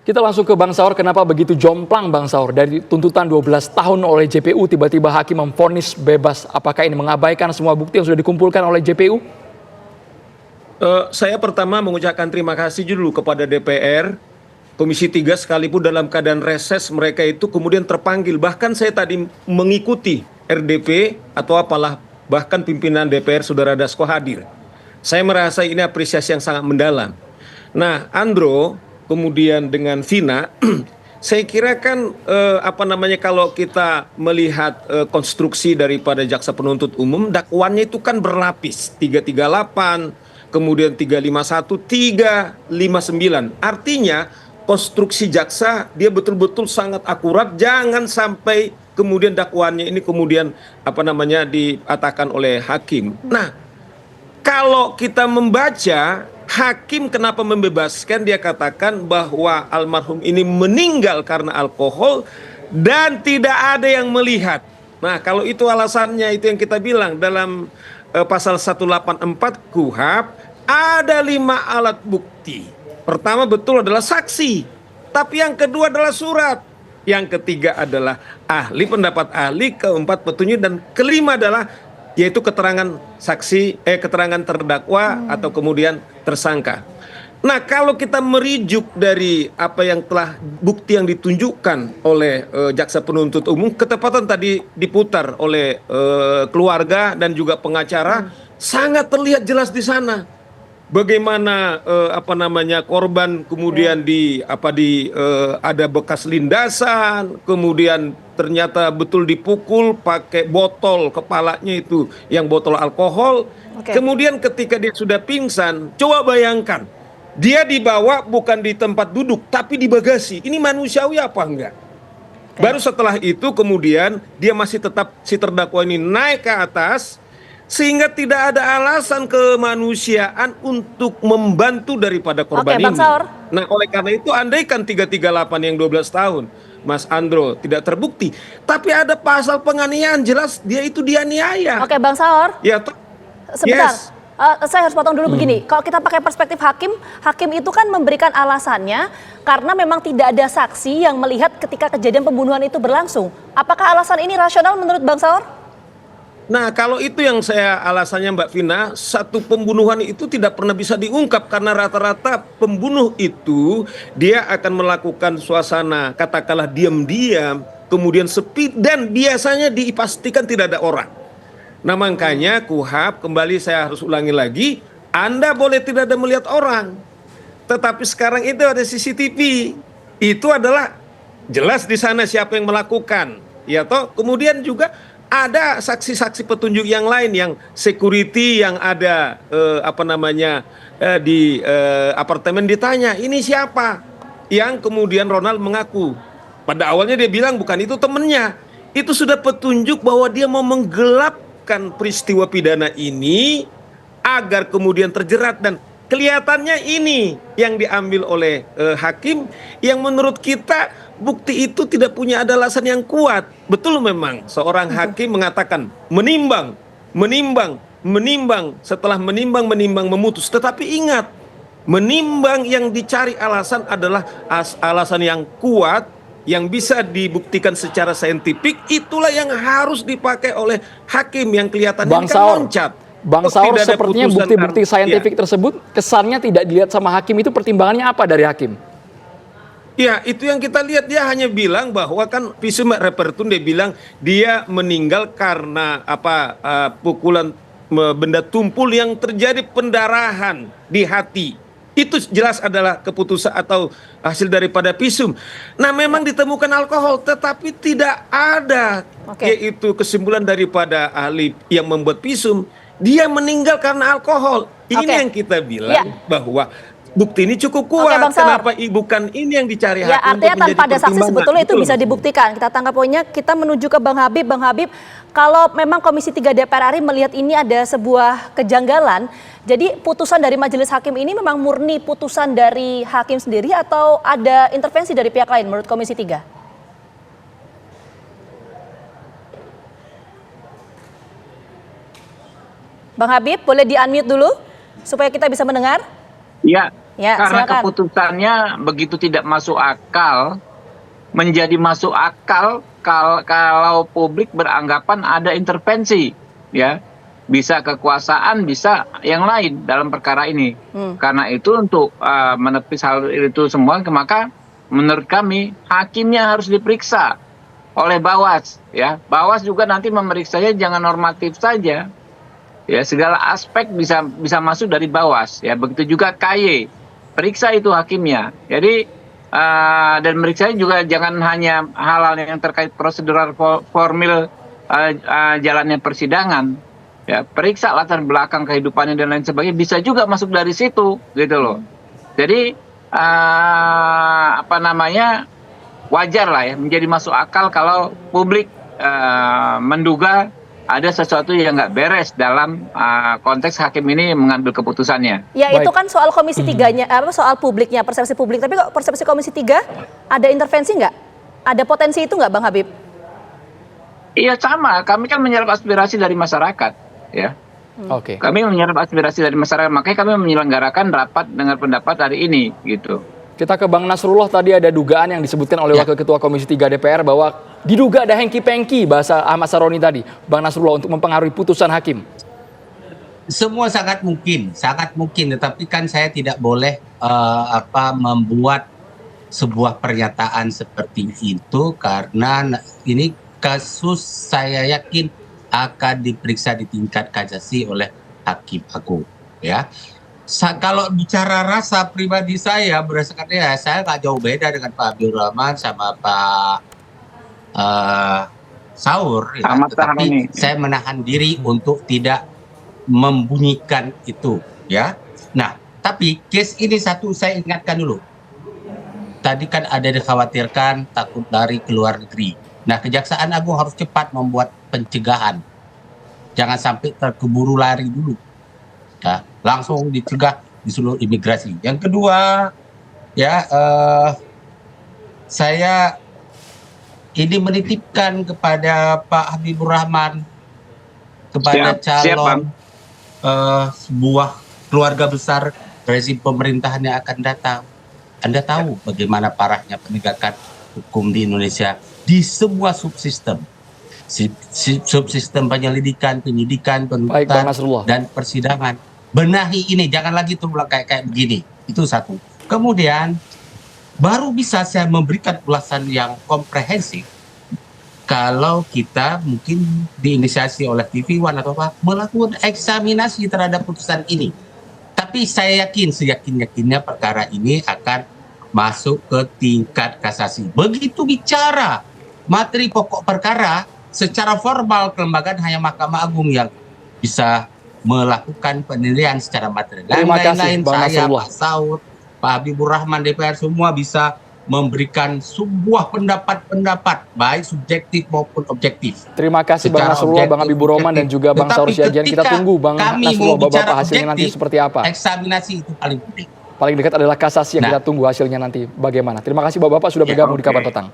Kita langsung ke Bang Saur, kenapa begitu jomplang Bang Saur? Dari tuntutan 12 tahun oleh JPU, tiba-tiba hakim memvonis bebas. Apakah ini mengabaikan semua bukti yang sudah dikumpulkan oleh JPU? Saya pertama mengucapkan terima kasih dulu kepada DPR, Komisi 3 sekalipun dalam keadaan reses mereka itu kemudian terpanggil. Bahkan saya tadi mengikuti RDP atau apalah, bahkan pimpinan DPR Saudara Dasko hadir. Saya merasa ini apresiasi yang sangat mendalam. Nah, Andro, kemudian dengan Vina, saya kira kan kalau kita melihat konstruksi daripada jaksa penuntut umum, dakwaannya itu kan berlapis, 338, kemudian 351, 359. Artinya konstruksi jaksa dia betul-betul sangat akurat, jangan sampai kemudian dakwaannya ini kemudian dikatakan oleh hakim. Nah, kalau kita membaca hakim kenapa membebaskan, dia katakan bahwa almarhum ini meninggal karena alkohol dan tidak ada yang melihat. Nah, kalau itu alasannya, itu yang kita bilang dalam pasal 184 KUHP ada 5 alat bukti. Pertama betul adalah saksi, tapi yang kedua adalah surat. Yang ketiga adalah ahli, pendapat ahli, keempat petunjuk, dan kelima adalah yaitu keterangan saksi, keterangan terdakwa atau kemudian tersangka. Nah, kalau kita merujuk dari apa yang telah bukti yang ditunjukkan oleh jaksa penuntut umum, ketepatan tadi diputar oleh keluarga dan juga pengacara, sangat terlihat jelas di sana. Bagaimana korban kemudian ada bekas lindasan, kemudian ternyata betul dipukul pakai botol kepalanya itu yang botol alkohol. Kemudian ketika dia sudah pingsan, coba bayangkan dia dibawa bukan di tempat duduk tapi di bagasi. Ini manusiawi apa enggak? Baru setelah itu kemudian dia masih tetap, si terdakwa ini naik ke atas, sehingga tidak ada alasan kemanusiaan untuk membantu daripada korban ini. Nah, oleh karena itu andaikan 338 yang 12 tahun, Mas Andro, tidak terbukti, tapi ada pasal penganiayaan, jelas dia itu dianiaya. Oke, Bang Saur. Ya, sebentar. Yes. Saya harus potong dulu begini. Kalau kita pakai perspektif hakim, hakim itu kan memberikan alasannya karena memang tidak ada saksi yang melihat ketika kejadian pembunuhan itu berlangsung. Apakah alasan ini rasional menurut Bang Saur? Nah, kalau itu yang saya alasannya Mbak Vina, satu pembunuhan itu tidak pernah bisa diungkap karena rata-rata pembunuh itu dia akan melakukan suasana katakanlah diam-diam, kemudian sepi, dan biasanya dipastikan tidak ada orang. Nah, makanya KUHP, kembali saya harus ulangi lagi, Anda boleh tidak ada melihat orang, tetapi sekarang itu ada CCTV, itu adalah jelas di sana siapa yang melakukan, ya toh. Kemudian juga ada saksi-saksi petunjuk yang lain, yang security yang ada di apartemen ditanya, ini siapa? Yang kemudian Ronald mengaku. Pada awalnya dia bilang bukan itu temennya. Itu sudah petunjuk bahwa dia mau menggelapkan peristiwa pidana ini agar kemudian terjerat, dan kelihatannya ini yang diambil oleh hakim yang menurut kita bukti itu tidak punya ada alasan yang kuat. Betul, memang seorang hakim mengatakan menimbang, setelah menimbang memutus. Tetapi ingat, menimbang yang dicari alasan adalah alasan yang kuat, yang bisa dibuktikan secara saintifik, itulah yang harus dipakai oleh hakim yang kelihatannya loncat. Bang Saur, sepertinya bukti-bukti saintifik tersebut kesannya tidak dilihat sama hakim, itu pertimbangannya apa dari hakim? Ya, itu yang kita lihat, dia hanya bilang bahwa kan visum et repertum, dia bilang dia meninggal karena pukulan benda tumpul yang terjadi pendarahan di hati. Itu jelas adalah keputusan atau hasil daripada visum. Nah, memang ditemukan alkohol, tetapi tidak ada yaitu kesimpulan daripada ahli yang membuat visum dia meninggal karena alkohol. Ini yang kita bilang bahwa bukti ini cukup kuat. Kenapa bukan ini yang dicari hakim? Ya, artinya tanpa ada saksi sebetulnya itu bisa dibuktikan. Kita tangkap poinnya, kita menuju ke Bang Habib. Bang Habib, kalau memang Komisi 3 DPR RI melihat ini ada sebuah kejanggalan, jadi putusan dari majelis hakim ini memang murni putusan dari hakim sendiri atau ada intervensi dari pihak lain menurut Komisi 3? Bang Habib, boleh di-unmute dulu supaya kita bisa mendengar? Ya, Ya, Karena silakan. keputusannya begitu tidak masuk akal, menjadi masuk akal kalau publik beranggapan ada intervensi, ya. Bisa kekuasaan, bisa yang lain dalam perkara ini. Karena itu untuk menepis hal itu semua, maka menurut kami hakimnya harus diperiksa oleh Bawas, ya. Bawas juga nanti memeriksanya jangan normatif saja. Ya, segala aspek bisa masuk dari Bawas, ya. Begitu juga KY. Periksa itu hakimnya. Jadi dan meriksanya juga jangan hanya hal-hal yang terkait prosedural formil jalannya persidangan. Ya, periksa latar belakang kehidupannya dan lain sebagainya, bisa juga masuk dari situ, gitu loh. Jadi wajar lah ya, menjadi masuk akal kalau publik menduga ada sesuatu yang nggak beres dalam konteks hakim ini mengambil keputusannya. Ya, Baik. itu kan soal Komisi 3-nya, soal publiknya, persepsi publik. Tapi kok persepsi Komisi 3 ada intervensi nggak? Ada potensi itu nggak, Bang Habib? Iya, sama. Kami kan menyerap aspirasi dari masyarakat, ya. Oke. Kami menyerap aspirasi dari masyarakat, makanya kami menyelenggarakan rapat dengar pendapat hari ini, gitu. Kita ke Bang Nasrullah, tadi ada dugaan yang disebutkan oleh Wakil Ketua Komisi 3 DPR bahwa diduga ada hengki-pengki bahasa Ahmad Saroni tadi, Bang Nasrullah, untuk mempengaruhi putusan hakim. Semua sangat mungkin, tetapi kan saya tidak boleh membuat sebuah pernyataan seperti itu karena ini kasus saya yakin akan diperiksa di tingkat kasasi oleh Hakim Agung, ya. Kalau bicara rasa pribadi saya, berdasarkan saya nggak jauh beda dengan Pak Habibur Rahman sama Pak Saur, ya. Tetapi saya menahan diri untuk tidak membunyikan itu, ya. Nah, tapi case ini satu saya ingatkan dulu. Tadi kan ada dikhawatirkan takut lari ke luar negeri. Nah, Kejaksaan Agung harus cepat membuat pencegahan. Jangan sampai terkeburu lari dulu. Ya, langsung dicegah di seluruh imigrasi. Yang kedua, ya, saya ini menitipkan kepada Pak Habibur Rahman, kepada calon sebuah keluarga besar rezim pemerintahan yang akan datang. Anda tahu bagaimana parahnya penegakan hukum di Indonesia di semua subsistem. Subsistem penyelidikan, penyidikan, penuntutan, dan persidangan. Benahi ini, jangan lagi terulang kayak begini. Itu satu. Kemudian baru bisa saya memberikan ulasan yang komprehensif kalau kita mungkin diinisiasi oleh TV One atau apa melakukan eksaminasi terhadap putusan ini. Tapi saya yakin, seyakin-yakinnya perkara ini akan masuk ke tingkat kasasi. Begitu bicara materi pokok perkara, secara formal kelembagaan hanya Mahkamah Agung yang bisa melakukan penilaian secara material. Terima kasih, Lain-lain Bang saya, Nasrullah. Pak Saud, Pak Habibur Rahman, DPR semua bisa memberikan sebuah pendapat baik subjektif maupun objektif. Terima kasih Bang Nasrullah, Bang Habibur Rahman, dan juga Bang Saur Siagian. Kita tunggu Bang Nasrullah Bapak hasilnya nanti seperti apa. Eksaminasi itu paling penting. Paling dekat adalah kasasi yang kita tunggu hasilnya nanti bagaimana. Terima kasih Bapak-Bapak sudah bergabung di Kabar Petang.